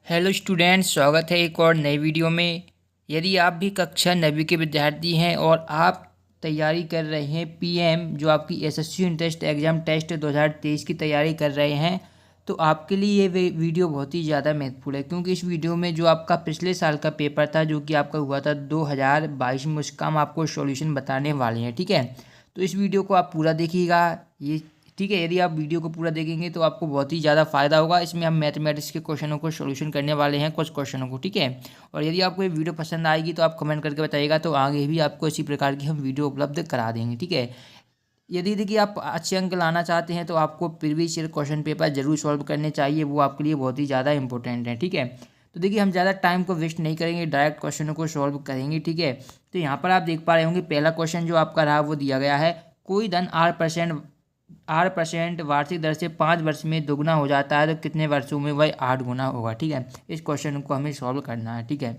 Hello students, स्वागत है एक और नई वीडियो में। यदि आप भी कक्षा 9वीं के विद्यार्थी हैं और आप तैयारी कर रहे हैं पीएम जो आपकी एसएससी इंट्रेंस एग्ज़ाम टेस्ट 2023 की तैयारी कर रहे हैं, तो आपके लिए ये वीडियो बहुत ही ज़्यादा महत्वपूर्ण है, क्योंकि इस वीडियो में जो आपका पिछले साल का पेपर था जो कि आपका हुआ था 2022 में, उसका हम आपको सॉल्यूशन बताने वाले हैं। ठीक है, तो इस वीडियो को आप पूरा देखिएगा। ये ठीक है, यदि आप वीडियो को पूरा देखेंगे तो आपको बहुत ही ज़्यादा फायदा होगा। इसमें हम मैथमेटिक्स के क्वेश्चनों को सॉल्यूशन करने वाले हैं, कुछ क्वेश्चनों को। ठीक है, और यदि आपको ये वीडियो पसंद आएगी तो आप कमेंट करके बताइएगा, तो आगे भी आपको इसी प्रकार की हम वीडियो उपलब्ध करा देंगे। ठीक है, यदि देखिए आप अच्छे अंक लाना चाहते हैं तो आपको प्रीवियस ईयर क्वेश्चन पेपर जरूर सॉल्व करने चाहिए, वो आपके लिए बहुत ही ज़्यादा इंपॉर्टेंट है। ठीक है, तो देखिए हम ज़्यादा टाइम को वेस्ट नहीं करेंगे, डायरेक्ट क्वेश्चनों को सॉल्व करेंगे। ठीक है, तो यहाँ पर आप देख पा रहे होंगे पहला क्वेश्चन जो आपका रहा वो दिया गया है, कोई धन आर परसेंट वार्षिक दर से 5 वर्ष में दोगुना हो जाता है तो कितने वर्षों में वह 8 गुना होगा। ठीक है, इस क्वेश्चन को हमें सॉल्व करना है। ठीक है,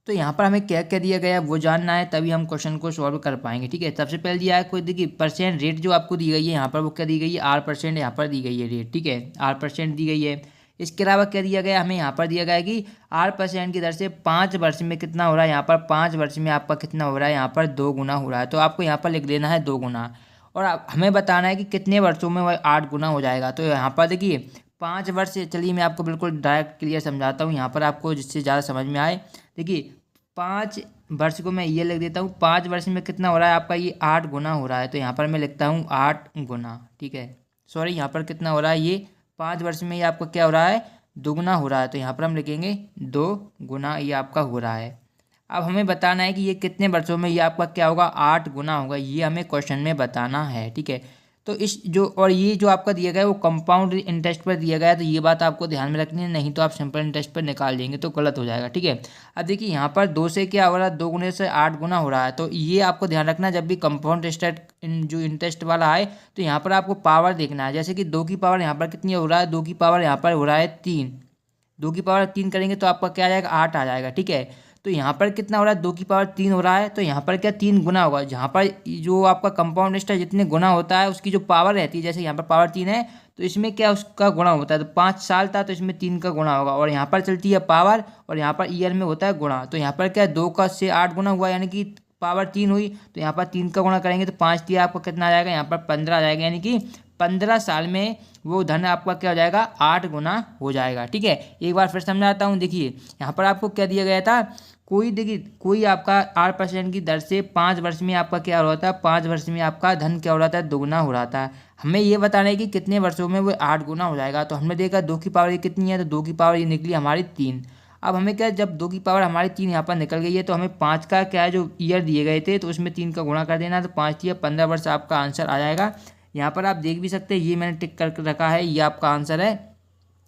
तो यहाँ पर हमें क्या क्या दिया गया है वो जानना है, तभी हम क्वेश्चन को सॉल्व कर पाएंगे। ठीक है, सबसे पहले दिया है कोई, देखिए परसेंट रेट जो आपको दी गई है यहाँ पर वो क्या दी गई है, R%, यहाँ पर दी गई है रेट। ठीक है, R% दी गई है। इसके अलावा क्या दिया गया, हमें यहाँ पर दिया गया है कि R% की दर से 5 वर्ष में कितना हो रहा है, यहाँ पर 5 वर्ष में आपका कितना हो रहा है, यहाँ पर 2 गुना हो रहा है। तो आपको यहाँ पर लिख देना है 2 गुना, और हमें बताना है कि कितने वर्षों में वह 8 गुना हो जाएगा। तो यहाँ पर देखिए 5 वर्ष, चलिए मैं आपको बिल्कुल डायरेक्ट क्लियर समझाता हूँ यहाँ पर आपको, जिससे ज़्यादा समझ में आए। देखिए 5 वर्ष को मैं ये लिख देता हूँ, 5 वर्ष में कितना हो रहा है आपका, ये 8 गुना हो रहा है। तो यहाँ पर मैं लिखता हूँ 8 गुना। ठीक है, सॉरी, यहाँ पर कितना हो रहा है, ये 5 वर्ष में ये आपका क्या हो रहा है, दोगुना हो रहा है। तो यहाँ पर हम लिखेंगे 2 गुना ये आपका हो रहा है। अब हमें बताना है कि ये कितने वर्षों में ये आपका क्या होगा, 8 गुना होगा, ये हमें क्वेश्चन में बताना है। ठीक है, तो इस जो और ये जो आपका दिया गया है वो कंपाउंड इंटरेस्ट पर दिया गया है, तो ये बात आपको ध्यान में रखनी है, नहीं तो आप सिंपल इंटरेस्ट पर निकाल देंगे तो गलत हो जाएगा। ठीक है, अब देखिए यहाँ पर 2 से क्या हो रहा है, 2 गुने से 8 गुना हो रहा है। तो ये आपको ध्यान रखना, जब भी कंपाउंड इंटरेस्ट जो इंटरेस्ट वाला है तो यहाँ पर आपको पावर देखना है। जैसे कि 2 की पावर यहाँ पर कितनी हो रहा है, 2 की पावर यहाँ पर हो रहा है 3, 2 की पावर 3 करेंगे तो आपका क्या आ जाएगा, 8 आ जाएगा। ठीक है, तो यहाँ पर कितना हो रहा है, 2 की पावर 3 हो रहा है, तो यहाँ पर क्या 3 गुना होगा। जहाँ पर जो आपका कंपाउंड इंटरेस्ट जितने गुना होता है उसकी जो पावर रहती है, जैसे यहाँ पर पावर 3 है तो इसमें क्या उसका गुणा होता है। तो 5 साल था तो इसमें 3 का गुणा होगा, और यहाँ पर चलती है पावर और यहाँ पर ईयर में होता है गुणा। तो यहाँ पर क्या 2 का से 8 गुना हुआ, यानी कि पावर 3 हुई, तो यहाँ पर 3 का गुणा करेंगे तो 5 दिया, आपको कितना आ जाएगा, यहाँ पर 15 आ जाएगा, यानी कि 15 साल में वो धन आपका क्या हो जाएगा, 8 गुना हो जाएगा। ठीक है, एक बार फिर समझाता हूँ। देखिए यहाँ पर आपको क्या दिया गया था, कोई देखिए कोई आपका 8% की दर से 5 वर्ष में आपका क्या हो रहा था, 5 वर्ष में आपका धन क्या हो रहा था, दोगुना हो रहा था। हमें ये बताना है कि कितने वर्षों में वो 8 गुना हो जाएगा। तो हमने देखा 2 की पावर ये कितनी है, तो 2 की पावर ये निकली हमारी 3। अब हमें क्या, जब 2 की पावर हमारी 3 यहाँ पर निकल गई है तो हमें 5 का क्या है जो ईयर दिए गए थे तो उसमें 3 का गुणा कर देना, तो 5 या 15 वर्ष आपका आंसर आ जाएगा। यहाँ पर आप देख भी सकते हैं, ये मैंने टिक कर रखा है, ये आपका आंसर है।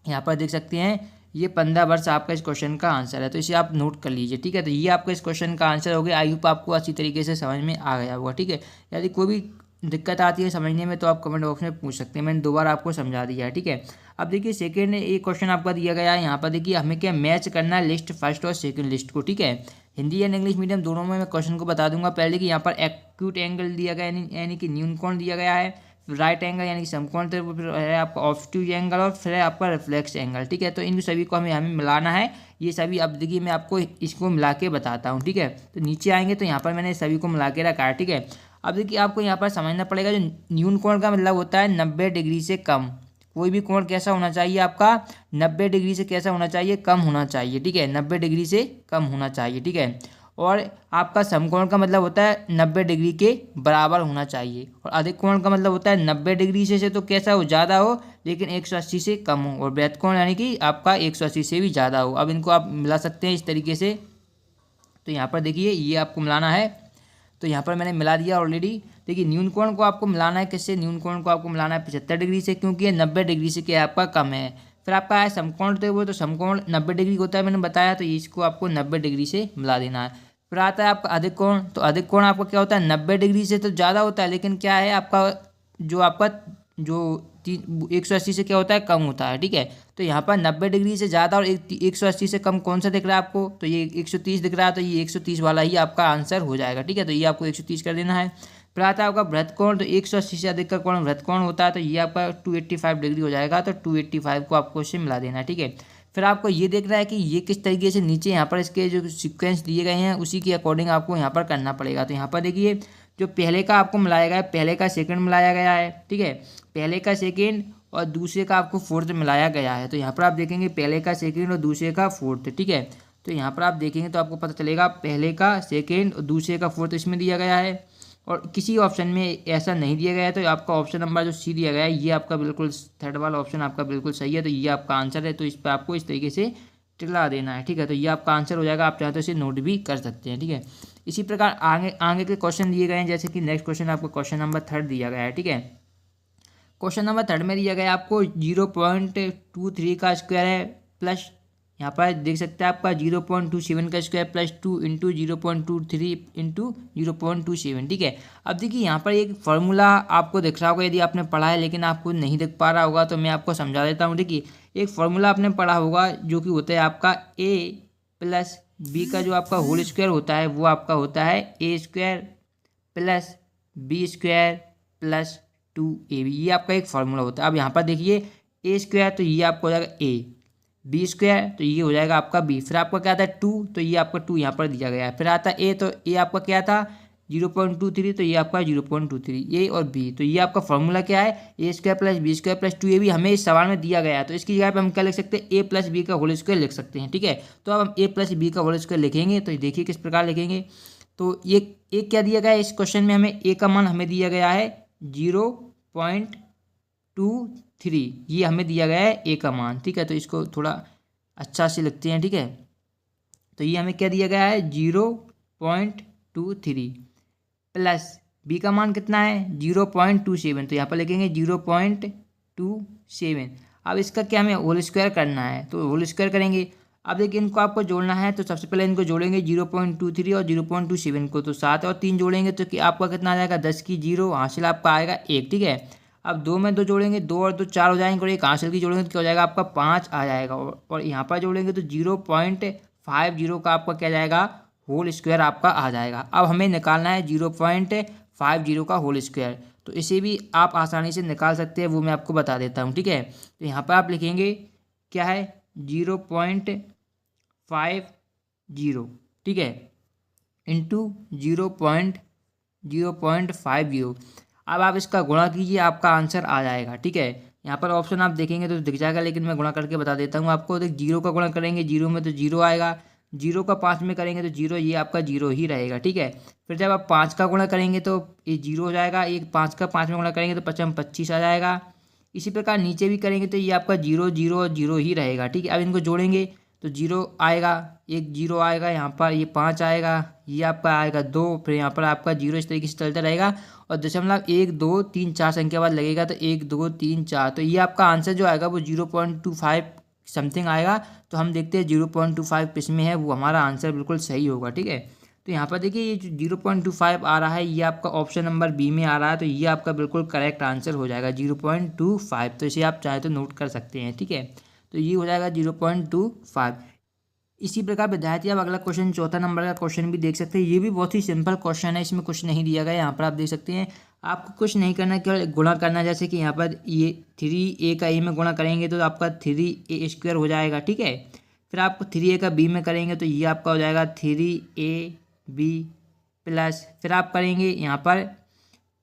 यहाँ पर देख सकते हैं ये 15 वर्ष आपका इस क्वेश्चन का आंसर है, तो इसे आप नोट कर लीजिए। ठीक है, तो ये आपका इस क्वेश्चन का आंसर हो गया। आई होप आपको अच्छी तरीके से समझ में आ गया होगा। ठीक है, यदि कोई भी दिक्कत आती है समझने में तो आप कमेंट बॉक्स में पूछ सकते हैं, मैंने दोबारा आपको समझा दिया है। ठीक है, अब देखिए सेकेंड एक क्वेश्चन आपका दिया गया है, यहाँ पर देखिए हमें क्या मैच करना है लिस्ट फर्स्ट और सेकेंड लिस्ट को। ठीक है, हिंदी एंड इंग्लिश मीडियम दोनों में मैं क्वेश्चन को बता दूंगा। पहले कि यहाँ पर एक्यूट एंगल दिया गया यानी कि न्यून कोण दिया गया है, राइट एंगल यानी कि समकोण, फिर है आपका ऑब्टयूज एंगल, और फिर है आपका रिफ्लेक्स एंगल। ठीक है, तो इन सभी को हमें हमें मिलाना है। ये सभी अब देखिए मैं आपको इसको मिला के बताता हूँ। ठीक है, तो नीचे आएंगे तो यहाँ पर मैंने सभी को मिला के रखा है। ठीक है, अब देखिए आपको यहाँ पर समझना पड़ेगा, जो न्यून कोण का मतलब होता है 90 डिग्री से कम। कोई भी कोण कैसा होना चाहिए आपका, 90 डिग्री से कैसा होना चाहिए, कम होना चाहिए। ठीक है, 90 डिग्री से कम होना चाहिए। ठीक है, और आपका समकोण का मतलब होता है 90 डिग्री के बराबर होना चाहिए, और अधिक कोण का मतलब होता है 90 डिग्री से तो कैसा हो, ज़्यादा हो, लेकिन 180 से कम हो, और वृत्त कोण यानी कि आपका 180 से भी ज़्यादा हो। अब इनको आप मिला सकते हैं इस तरीके से। तो यहाँ पर देखिए ये आपको मिलाना है, तो यहाँ पर मैंने मिला दिया ऑलरेडी। देखिए न्यून कोण को आपको मिलाना है किससे, न्यून कोण को आपको मिलाना है 75 डिग्री से, क्योंकि ये 90 डिग्री से क्या आपका कम है। फिर आपका है समकोण, तो वो तो समकोण 90 डिग्री होता है मैंने बताया, तो इसको आपको 90 डिग्री से मिला देना है। फिर आता है आपका अधिक कोण, तो अधिक कोण आपका क्या होता है, 90 डिग्री से तो ज़्यादा होता है, लेकिन क्या है आपका जो 180 से क्या होता है, कम होता है। ठीक है, तो यहाँ पर 90 डिग्री से ज़्यादा और 180 से कम कौन सा दिख रहा है आपको, तो ये 130 दिख रहा है, तो ये 130 वाला ही आपका आंसर हो जाएगा। ठीक है, तो ये आपको 130 कर देना है। फिर आता है आपका वृत्त कोण, तो 180 से अधिक का कोण वृत्त कोण होता है, तो ये आपका 285 डिग्री हो जाएगा, तो 285 को आपको इससे मिला देना है। ठीक है, फिर आपको ये देखना है कि ये किस तरीके से नीचे यहाँ पर इसके जो सीक्वेंस दिए गए हैं उसी के अकॉर्डिंग आपको यहाँ पर करना पड़ेगा। तो यहाँ पर देखिए जो पहले का आपको मिलाया गया है, पहले का सेकंड मिलाया गया है, ठीक है, पहले का सेकंड और दूसरे का आपको फोर्थ मिलाया गया है। तो यहाँ पर आप देखेंगे पहले का सेकंड और दूसरे का फोर्थ, ठीक है। तो यहाँ पर आप देखेंगे तो आपको पता चलेगा पहले का सेकंड और दूसरे का फोर्थ इसमें दिया गया है, और किसी ऑप्शन में ऐसा नहीं दिया गया है। तो आपका ऑप्शन नंबर जो सी दिया गया है ये आपका बिल्कुल थर्ड वाला ऑप्शन आपका बिल्कुल सही है। तो ये आपका आंसर है। तो इस पर आपको इस तरीके से टिकला देना है, ठीक है। तो ये आपका आंसर हो जाएगा। आप चाहे तो इसे नोट भी कर सकते हैं, ठीक है। इसी प्रकार आगे आगे के क्वेश्चन दिए गए हैं, जैसे कि नेक्स्ट क्वेश्चन आपको क्वेश्चन नंबर 3 दिया गया है, ठीक है। क्वेश्चन नंबर 3 में दिया गया है आपको 0.23 का स्क्वायर है प्लस, यहाँ पर देख सकते हैं आपका 0.27 का स्क्वायर प्लस 2 इंटू 0.23 इंटू 0.27, ठीक है। अब देखिए यहाँ पर एक फार्मूला आपको दिख रहा होगा यदि आपने पढ़ा है, लेकिन आपको नहीं दिख पा रहा होगा तो मैं आपको समझा देता हूँ। देखिए एक फार्मूला आपने पढ़ा होगा जो कि होता है आपका a प्लस बी का जो आपका होल स्क्वायर होता है वो आपका होता है a square plus b square plus 2ab। ये आपका एक फार्मूला होता है। अब यहाँ पर देखिए a स्क्वायर तो ये आपको हो जाएगा a, बी स्क्वायर तो ये हो जाएगा आपका बी, फिर आपका क्या आता है 2 तो ये आपका 2 यहाँ पर दिया गया है, फिर आता है ए तो ए आपका क्या था 0.23 तो ये आपका 0.23 ए और बी। तो ये आपका फॉर्मूला क्या है a square plus b square plus 2ab हमें इस सवाल में दिया गया है। तो इसकी जगह पे हम क्या लिख सकते हैं ए प्लस बी का होल स्क्वायर लिख सकते हैं, ठीक है। तो अब हम ए प्लस बी का होल स्क्वायर लिखेंगे तो देखिए किस प्रकार लिखेंगे। तो ये एक क्या दिया गया है इस क्वेश्चन में, हमें ए का मान हमें दिया गया है 0.23, ये हमें दिया गया है ए का मान, ठीक है। तो इसको थोड़ा अच्छा से लिखते हैं, ठीक है। तो ये हमें क्या दिया गया है 0.23 प्लस बी का मान कितना है 0.27, तो यहाँ पर लिखेंगे 0.27। अब इसका क्या हमें होल स्क्वायर करना है तो होल स्क्वायर करेंगे। अब देखिए इनको आपको जोड़ना है तो सबसे पहले इनको जोड़ेंगे 0.23 और 0.27 को, तो 7 और 3 जोड़ेंगे तो कि आपका कितना आ जाएगा 10 की 0, हासिल आपका आएगा 1, ठीक है। अब 2 में 2 जोड़ेंगे 2 और 2 4 हो जाएंगे और एक हासिल की जोड़ेंगे तो क्या हो जाएगा आपका 5 आ जाएगा, और यहाँ पर जोड़ेंगे तो 0.50 का आपका क्या जाएगा होल स्क्वायर आपका आ जाएगा। अब हमें निकालना है 0.50 का होल स्क्वायर, तो इसे भी आप आसानी से निकाल सकते हैं, वो मैं आपको बता देता हूँ, ठीक है। तो यहाँ पर आप लिखेंगे क्या है 0.50, ठीक है, इंटू 0.50। अब आप इसका गुणा कीजिए आपका आंसर आ जाएगा, ठीक है। यहाँ पर ऑप्शन आप देखेंगे तो दिख जाएगा, लेकिन मैं गुणा करके बता देता हूँ आपको। देख 0 का गुणा करेंगे 0 में तो 0 आएगा, 0 का 5 में करेंगे तो 0, ये आपका 0 ही रहेगा, ठीक है। फिर जब आप 5 का गुणा करेंगे तो ये 0 हो जाएगा, एक 5 का 5 में गुणा करेंगे तो 5 में 25 आ जाएगा। इसी प्रकार नीचे भी करेंगे तो ये आपका 0 0 और 0 ही रहेगा, ठीक है। अब इनको जोड़ेंगे तो 0 आएगा, एक 0 आएगा, यहाँ पर ये 5 आएगा, ये आपका आएगा 2, फिर यहाँ पर आपका 0 इस तरीके से चलता रहेगा और 0.1 2 3 4 संख्या बाद लगेगा तो 1 2 3 4, तो ये आपका आंसर जो आएगा वो 0.25 समथिंग आएगा। तो हम देखते हैं 0.25 किसमें है, वो हमारा आंसर बिल्कुल सही होगा, ठीक है। तो यहाँ पर देखिए ये जो 0.25 आ रहा है ये आपका ऑप्शन नंबर बी में आ रहा है, तो ये आपका बिल्कुल करेक्ट आंसर हो जाएगा 0.25। तो इसे आप चाहे तो नोट कर सकते हैं, ठीक है। तो ये हो जाएगा 0.25। इसी प्रकार विद्यार्थी आप अगला क्वेश्चन 4 नंबर का क्वेश्चन भी देख सकते हैं। ये भी बहुत ही सिंपल क्वेश्चन है, इसमें कुछ नहीं दिया गया है। यहाँ पर आप देख सकते हैं आपको कुछ नहीं करना, केवल गुणा करना। जैसे कि यहाँ पर ये 3a का a में गुणा करेंगे तो आपका 3a स्क्वायर हो जाएगा, ठीक है। फिर आपको 3a का b में करेंगे तो ये आपका हो जाएगा 3ab प्लस, फिर आप करेंगे यहाँ पर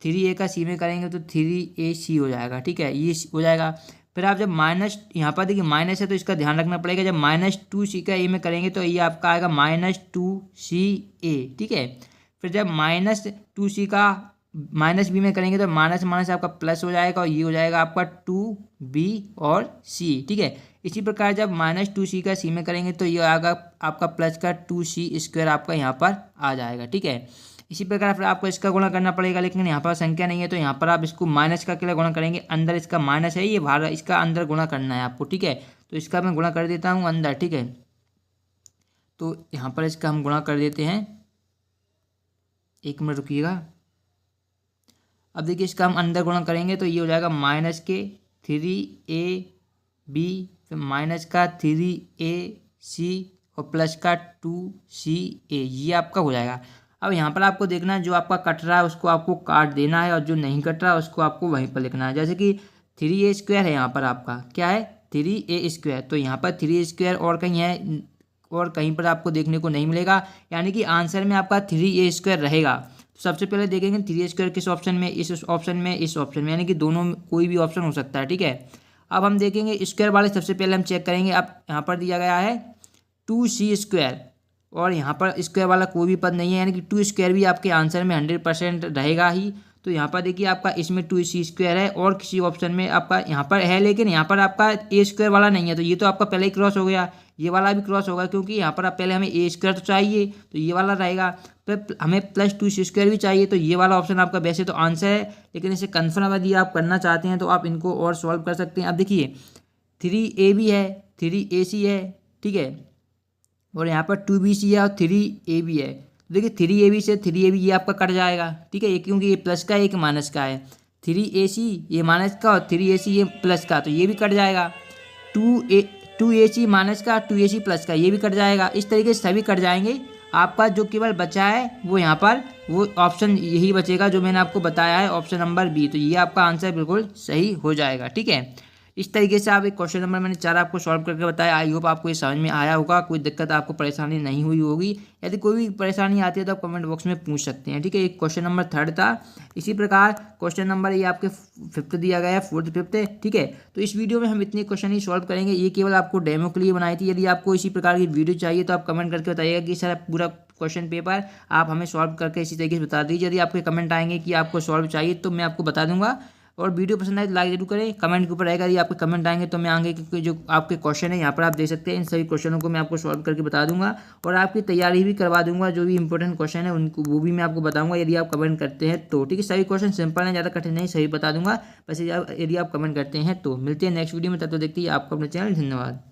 3a का c में करेंगे तो 3ac हो जाएगा, ठीक है, ये हो जाएगा। फिर आप जब माइनस, यहाँ पर देखिए माइनस है तो इसका ध्यान रखना पड़ेगा, जब -2c का a में करेंगे तो ये आपका आएगा -2ca, ठीक है। फिर जब -2c का -b में करेंगे तो माइनस माइनस आपका प्लस हो जाएगा और ये हो जाएगा आपका 2b और c, ठीक है। इसी प्रकार जब -2c का c में करेंगे तो ये आएगा आपका प्लस का 2c स्क्वायर आपका यहाँ पर आ जाएगा, ठीक है। इसी प्रकार फिर आपको इसका गुणा करना पड़ेगा, लेकिन यहाँ पर संख्या नहीं है तो यहाँ पर आप इसको माइनस का क्या गुणा करेंगे, अंदर इसका माइनस है, ये बाहर इसका अंदर गुणा करना है आपको, ठीक है। तो इसका मैं गुणा कर देता हूँ अंदर, ठीक है। तो यहाँ पर इसका हम गुणा कर देते हैं, 1 मिनट रुकिएगा। अब देखिए इसका हम अंदर गुणा करेंगे तो ये हो जाएगा माइनस के 3ab, फिर माइनस का 3ac और प्लस का 2ca, ये आपका हो जाएगा। अब यहाँ पर आपको देखना है जो आपका कट रहा है उसको आपको काट देना है और जो नहीं कट रहा है उसको आपको वहीं पर लिखना है। जैसे कि 3a स्क्वायर है, यहाँ पर आपका क्या है 3a²। तो यहाँ पर 3a² और कहीं है और कहीं पर आपको देखने को नहीं मिलेगा, यानी कि आंसर में आपका 3a² रहेगा। तो सबसे पहले देखेंगे 3a² किस ऑप्शन में, इस ऑप्शन में, इस ऑप्शन में, यानी कि दोनों में कोई भी ऑप्शन हो सकता है। ठीक है, अब हम देखेंगे स्क्वायर वाले, सबसे पहले हम चेक करेंगे। अब यहाँ पर दिया गया है 2c² और यहाँ पर स्क्वायर वाला कोई भी पद नहीं है, यानी कि 2² भी आपके आंसर में 100% रहेगा ही। तो यहाँ पर देखिए आपका इसमें 2c² है और किसी ऑप्शन में आपका यहाँ पर है, लेकिन यहाँ पर आपका a² वाला नहीं है। तो ये तो आपका पहले ही क्रॉस हो गया, ये वाला भी क्रॉस होगा, क्योंकि यहाँ पर आप पहले हमें a² तो चाहिए, तो ये वाला रहेगा। फिर हमें +2c² भी चाहिए, तो ये वाला ऑप्शन आपका वैसे तो आंसर है, लेकिन इसे कन्फर्म यदि आप करना चाहते हैं तो आप इनको और सॉल्व कर सकते हैं। अब देखिए 3ab है, 3ac है, ठीक है, और यहाँ पर 2bc है और 3ab है। तो देखिए 3ab से 3ab ये आपका कट जाएगा, ठीक है, ये क्योंकि ये प्लस का है, एक माइनस का है। 3ac ये माइनस का और 3ac ये प्लस का, तो ये भी कट जाएगा। 2ac माइनस का, 2ac प्लस का, ये भी कट जाएगा। इस तरीके से सभी कट जाएंगे। आपका जो केवल बचा है वो यहाँ पर वो ऑप्शन यही बचेगा जो मैंने आपको बताया है, ऑप्शन नंबर बी। तो ये आपका आंसर बिल्कुल सही हो जाएगा। ठीक है, इस तरीके से आप एक क्वेश्चन नंबर मैंने 4 आपको सॉल्व करके बताया। आई होप आपको ये समझ में आया होगा, कोई दिक्कत आपको परेशानी नहीं हुई होगी। यदि कोई भी परेशानी आती है तो आप कमेंट बॉक्स में पूछ सकते हैं। ठीक है, एक क्वेश्चन नंबर 3 था। इसी प्रकार क्वेश्चन नंबर ये आपके 5th दिया गया है, 4th 5th। ठीक है, तो इस वीडियो में हम इतने क्वेश्चन ही सॉल्व करेंगे। ये केवल आपको डेमो के लिए बनाई थी। यदि आपको इसी प्रकार की वीडियो चाहिए तो आप कमेंट करके बताइएगा कि सर पूरा क्वेश्चन पेपर आप हमें सॉल्व करके इसी तरीके से बता दीजिए। यदि आपके कमेंट आएंगे कि आपको सॉल्व चाहिए तो मैं आपको बता दूंगा। और वीडियो पसंद आए तो लाइक जरूर करें, कमेंट के ऊपर रहेगा। यदि आपके कमेंट आएंगे तो मैं आगे के जो आपके क्वेश्चन है यहाँ पर आप देख सकते हैं, इन सभी क्वेश्चनों को मैं आपको सॉल्व करके बता दूंगा और आपकी तैयारी भी करवा दूंगा। जो भी इंपॉर्टेंट क्वेश्चन है उनको वो भी मैं आपको बताऊंगा यदि आप कमेंट करते हैं तो। ठीक है, सभी क्वेश्चन सिंपल हैं, ज़्यादा कठिन नहीं, सही बता दूंगा बस यदि आप कमेंट करते हैं तो। मिलते हैं नेक्स्ट वीडियो में, तब तो देखते ही आपको अपने चैनल। धन्यवाद।